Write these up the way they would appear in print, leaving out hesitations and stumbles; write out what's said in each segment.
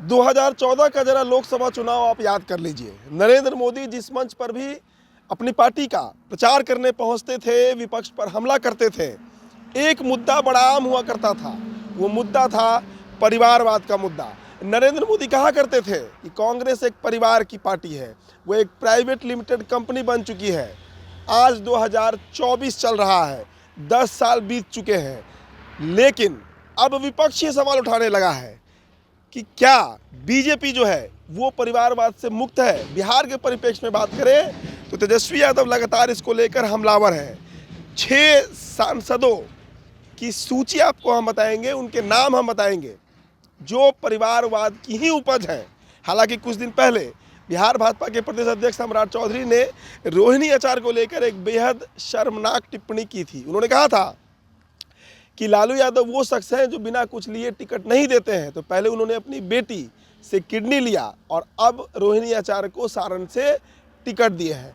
2014 का जरा लोकसभा चुनाव आप याद कर लीजिए। नरेंद्र मोदी जिस मंच पर भी अपनी पार्टी का प्रचार करने पहुंचते थे, विपक्ष पर हमला करते थे, एक मुद्दा बड़ा आम हुआ करता था। वो मुद्दा था परिवारवाद का मुद्दा। नरेंद्र मोदी कहा करते थे कि कांग्रेस एक परिवार की पार्टी है, वो एक प्राइवेट लिमिटेड कंपनी बन चुकी है। आज 2024 चल रहा है, 10 साल बीत चुके हैं, लेकिन अब विपक्ष ये सवाल उठाने लगा है कि क्या बीजेपी जो है वो परिवारवाद से मुक्त है। बिहार के परिप्रेक्ष्य में बात करें तो तेजस्वी यादव लगातार इसको लेकर हमलावर हैं। 6 सांसदों की सूची आपको हम बताएंगे, उनके नाम हम बताएंगे जो परिवारवाद की ही उपज है। हालांकि कुछ दिन पहले बिहार भाजपा के प्रदेश अध्यक्ष सम्राट चौधरी ने रोहिणी आचार को लेकर एक बेहद शर्मनाक टिप्पणी की थी। उन्होंने कहा था कि लालू यादव वो शख्स हैं जो बिना कुछ लिए टिकट नहीं देते हैं। तो पहले उन्होंने अपनी बेटी से किडनी लिया और अब रोहिणी आचार्य को सारण से टिकट दिए हैं।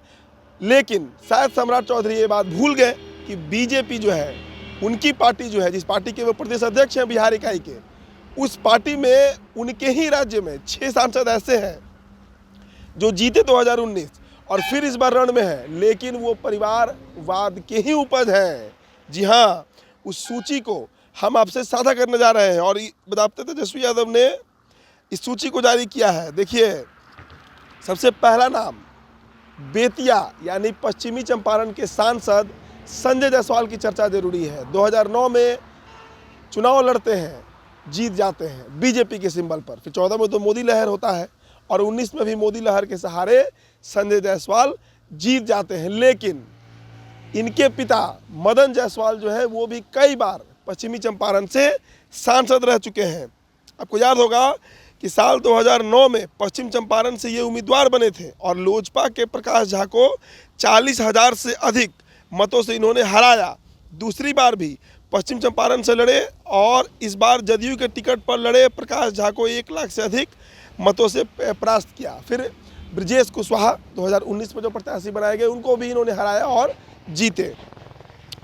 लेकिन शायद सम्राट चौधरी ये बात भूल गए कि बीजेपी जो है, उनकी पार्टी जो है, जिस पार्टी के वो प्रदेश अध्यक्ष हैं बिहार इकाई के, उस पार्टी में उनके ही राज्य में 6 सांसद ऐसे हैं जो जीते 2019 और फिर इस बार रण में है, लेकिन वो परिवारवाद के ही उपज हैं। जी हाँ, उस सूची को हम आपसे साझा करने जा रहे हैं और बताते तेजस्वी यादव ने इस सूची को जारी किया है। देखिए, सबसे पहला नाम बेतिया यानी पश्चिमी चंपारण के सांसद संजय जायसवाल की चर्चा जरूरी है। 2009 में चुनाव लड़ते हैं, जीत जाते हैं बीजेपी के सिंबल पर। फिर 14 में तो मोदी लहर होता है और 19 में भी मोदी लहर के सहारे संजय जायसवाल जीत जाते हैं। लेकिन इनके पिता मदन जायसवाल जो है वो भी कई बार पश्चिमी चंपारण से सांसद रह चुके हैं। आपको याद होगा कि साल 2009 में पश्चिम चंपारण से ये उम्मीदवार बने थे और लोजपा के प्रकाश झा को 40,000 से अधिक मतों से इन्होंने हराया। दूसरी बार भी पश्चिम चंपारण से लड़े और इस बार जदयू के टिकट पर लड़े, प्रकाश झा को 1 लाख से अधिक मतों से परास्त किया। फिर ब्रजेश कुशवाहा 2019 में जो प्रत्याशी बनाए गए, उनको भी इन्होंने हराया और जीते।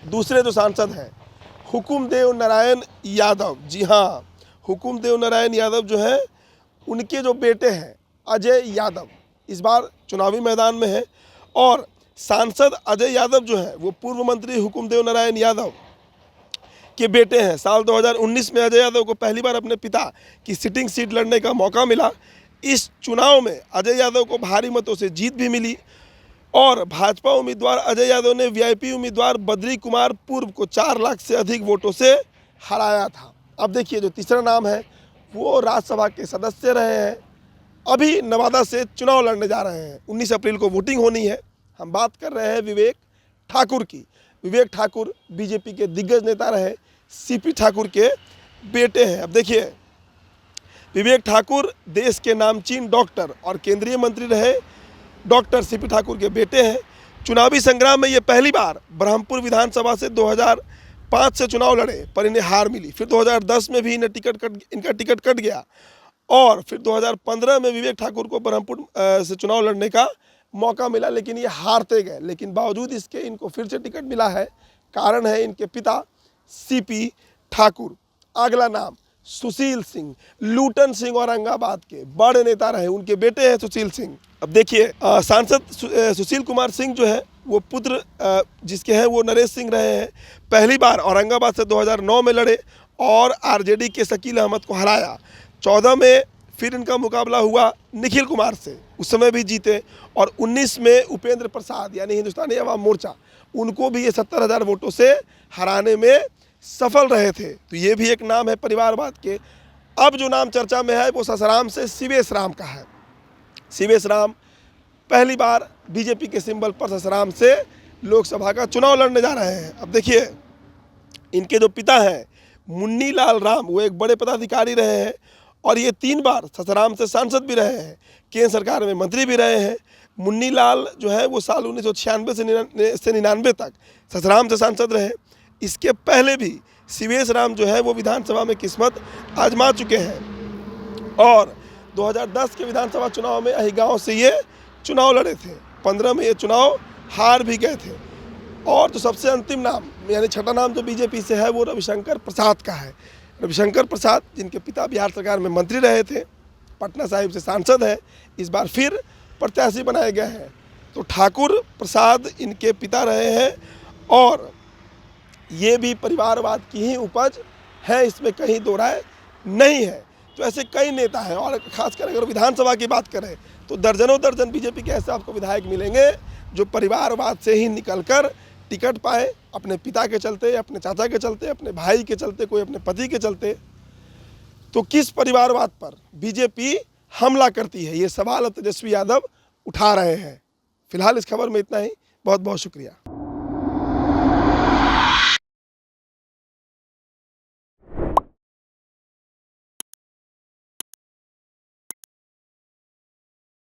दूसरे जो सांसद हैं हुकुमदेव नारायण यादव। जी हाँ, हुकुमदेव नारायण यादव जो है, उनके जो बेटे हैं अजय यादव इस बार चुनावी मैदान में हैं और सांसद अजय यादव जो है वो पूर्व मंत्री हुकुमदेव नारायण यादव के बेटे हैं। साल 2019 में अजय यादव को पहली बार अपने पिता की सिटिंग सीट लड़ने का मौका मिला। इस चुनाव में अजय यादव को भारी मतों से जीत भी मिली और भाजपा उम्मीदवार अजय यादव ने वीआईपी उम्मीदवार बद्री कुमार पूर्व को 4 लाख से अधिक वोटों से हराया था। अब देखिए, जो तीसरा नाम है वो राज्यसभा के सदस्य रहे हैं, अभी नवादा से चुनाव लड़ने जा रहे हैं। 19 अप्रैल को वोटिंग होनी है। हम बात कर रहे हैं विवेक ठाकुर की। विवेक ठाकुर बीजेपी के दिग्गज नेता रहे, सीपी ठाकुर के बेटे हैं। अब देखिए, विवेक ठाकुर देश के नामचीन डॉक्टर और केंद्रीय मंत्री रहे, डॉक्टर सीपी ठाकुर के बेटे हैं। चुनावी संग्राम में ये पहली बार ब्रह्मपुर विधानसभा से 2005 से चुनाव लड़े पर इन्हें हार मिली। फिर 2010 में भी इनका टिकट कट गया और फिर 2015 में विवेक ठाकुर को ब्रह्मपुर से चुनाव लड़ने का मौका मिला, लेकिन ये हारते गए। लेकिन बावजूद इसके इनको फिर से टिकट मिला है। कारण है इनके पिता सीपी ठाकुर। अगला नाम सुशील सिंह, लूटन सिंह औरंगाबाद के बड़े नेता रहे, उनके बेटे हैं सुशील सिंह। अब देखिए, सांसद सुशील कुमार सिंह जो है वो पुत्र जिसके हैं वो नरेश सिंह रहे हैं। पहली बार औरंगाबाद से 2009 में लड़े और आरजेडी के शकील अहमद को हराया। 14 में फिर इनका मुकाबला हुआ निखिल कुमार से, उस समय भी जीते और 19 में उपेंद्र प्रसाद यानी हिंदुस्तानी अवाम मोर्चा, उनको भी ये 70,000 वोटों से हराने में सफल रहे थे। तो ये भी एक नाम है परिवारवाद के। अब जो नाम चर्चा में है वो ससाराम से शिवेश राम का है। शिवेश राम पहली बार बीजेपी के सिंबल पर ससाराम से लोकसभा का चुनाव लड़ने जा रहे हैं। अब देखिए, इनके जो पिता हैं मुन्नी लाल राम, वो एक बड़े पदाधिकारी रहे हैं और ये 3 बार ससाराम से सांसद भी रहे हैं, केंद्र सरकार में मंत्री भी रहे हैं। मुन्नी लाल जो है वो साल 1996 से 99 तक ससाराम से सांसद रहे। इसके पहले भी शिवेश राम जो है वो विधानसभा में किस्मत आजमा चुके हैं और 2010 के विधानसभा चुनाव में अहिगांव से ये चुनाव लड़े थे। 15 में ये चुनाव हार भी गए थे। और जो सबसे अंतिम नाम यानी छठा नाम जो बीजेपी से है वो रविशंकर प्रसाद का है। रविशंकर प्रसाद जिनके पिता बिहार सरकार में मंत्री रहे थे पटना साहिब से सांसद हैं, इस बार फिर प्रत्याशी बनाए गए हैं। तो ठाकुर प्रसाद इनके पिता रहे हैं और ये भी परिवारवाद की ही उपज है, इसमें कहीं दो राय नहीं है। तो ऐसे कई नेता हैं और खासकर अगर विधानसभा की बात करें तो दर्जनों दर्जन बीजेपी के ऐसे आपको विधायक मिलेंगे जो परिवारवाद से ही निकलकर टिकट पाए, अपने पिता के चलते, अपने चाचा के चलते, अपने भाई के चलते, कोई अपने पति के चलते। तो किस परिवारवाद पर बीजेपी हमला करती है, ये सवाल अब तेजस्वी यादव उठा रहे हैं। फिलहाल इस खबर में इतना ही। बहुत बहुत शुक्रिया।